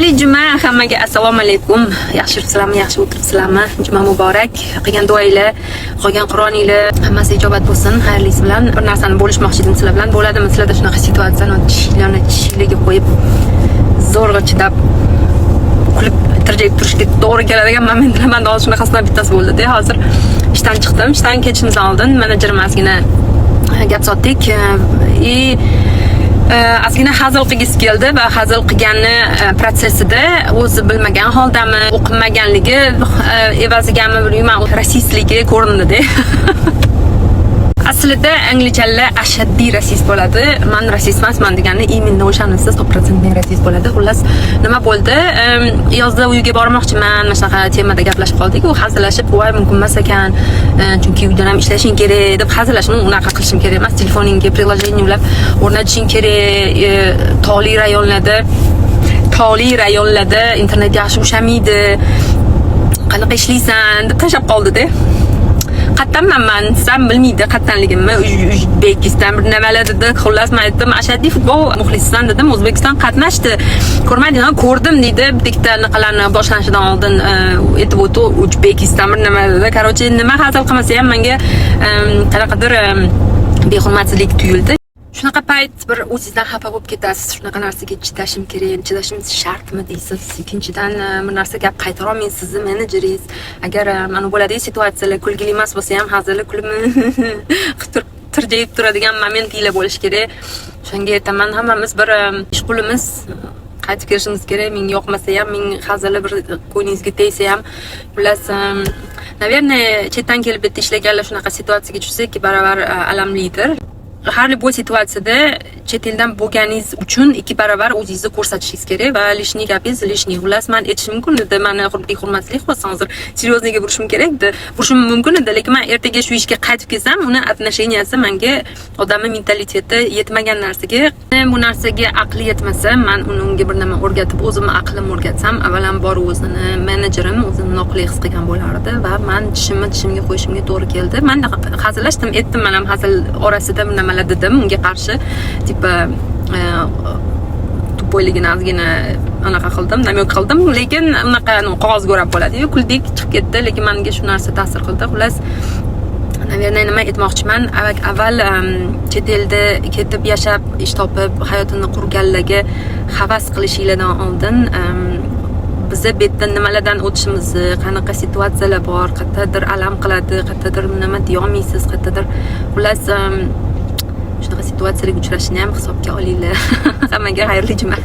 Xayrli juma, hammaga assalomu alaykum. Yaxshi yuribsizlarmi, yaxshi o'tiribsizlarmi? Juma muborak. Qilgan duoinglar, qolgan Qur'oninglar hammasi ijobat bo'lsin. Xayrlisi bilan bir narsani bo'lishmoqchi edim sizlar bilan. Bo'ladimi sizlarda shunaqa situatsiyani tishlarni qo'yib zo'rg'a chidab kulib tirjayib turishga to'g'ri keladigan momentlar menda hozir shunaqasidan bittasi bo'ldi-da. Hozir ishdan chiqdim. Ishdan ketishimizdan oldin menejerim ozgina gap sotdik. Ozgina hazil qilgisi keldi va hazil qilgani protsessida o'zi bilmagan holdami, o'qimaganligi evazigami bilmayman, rasistligi ko'rindi-da. Aslida anglichalar ashaddiy rasist bo'ladi. Men rasist emasman degani imенно o'shanisi 100% rasist bo'ladi. Xullas, nima bo'ldi? Yozda uyga bormoqchiman, mana shunaqa temada gaplashib qoldik. U hazillashib, "Voy, mumkin emas ekan, chunki uydan ham ishlashing kerak" deb hazillashni unaqa qilishim kerak emas. Telefoningga prilojeniyani ulab o'rnatishing kerak. Tog'li rayonlarda internet yaxshi ushamaydi. Qanaqa ishlaysan deb tashab qoldi-da. Qattanman, sen bilmaydi qattanligimni, O'zbekiston bir nimalar dedi. Xullas men aytdim, ashaddiy futbol muxlisisan dedim. O'zbekiston qatnashdi. Ko'rmadingmi? Ko'rdim deydi. Bitta nimalarni boshlanishidan oldin aytib o'tdi, O'zbekiston bir nima dedi. Qarochi nima hazil qilmasa ham menga qanaqadir behurmatsizlik tuyuldi. Shunaqa payt bir o'zingizdan xafa bo'lib ketasiz. Shunaqa narsaga chidashim kerak, chidashimiz shartmi deysiz. Ikkinchidan bir narsa gap qaytara olmaysiz, sizni menejeringiz. Agar mana bo'ladigan situatsiyalar kulgili emas bo'lsa ham hazili kulib tirjayib turadigan momentlar bo'lish kerak. Shunga aytaman, hammamiz bir ishqulimiz qaytib kelishimiz kerak. Menga yoqmasa ham, men hazili bir ko'nglingizga tegsa ham, xullas naверное, chetdan kelib bitta ishlaganlar shunaqa situatsiyaga tushsa, ikki barobar alamlidir. Har bir situatsiyada chet eldan bo'lganingiz uchun ikki barobar o'zingizni ko'rsatishingiz kerak va lishniy gapingiz lishniy. Xullas, men aytishim mumkin edi, meni hurmatlik qilsa hozir seriozniga burishim kerak edi. Burishim mumkin edi, lekin men ertaga shu ishga qaytib kelsam, uni отношенияsi menga odamning mentaliteti yetmagan narsaga, bu narsaga aqli yetmasa, men unga bir nima o'rgatib, o'zimni aqlim o'rgatsam, avvalambor o'zini menejerim o'zini noqulay his qilgan bo'lardi va men tishimga qo'yishimga to'g'ri keldi. Men hazillashdim, aytdim, men ham hazil orasida bir nima dedim unga qarshi tipa tupoyligini ozgina anaqa qildim, namyoq qildim, lekin unaqa qog'ozga o'rab bo'ladi-yu, kuldik, chiqib ketdi, lekin menga shu narsa ta'sir qildi. Xullas, naверное, nima aytmoqchiman, avval chet elda ketib yashab, ish topib, hayotini qurganlarga havas qilishinglardan oldin biza bu yerdan nimalardan o'tishimizni, qanaqa situatsiyalar bor, qayerdadir alam qiladi, qayerdadir nima deya olmaysiz, qayerdadir xullas shunaqa situatsiyalarga uchrashni ham hisobga olinglar. Hammaga xayrli juma.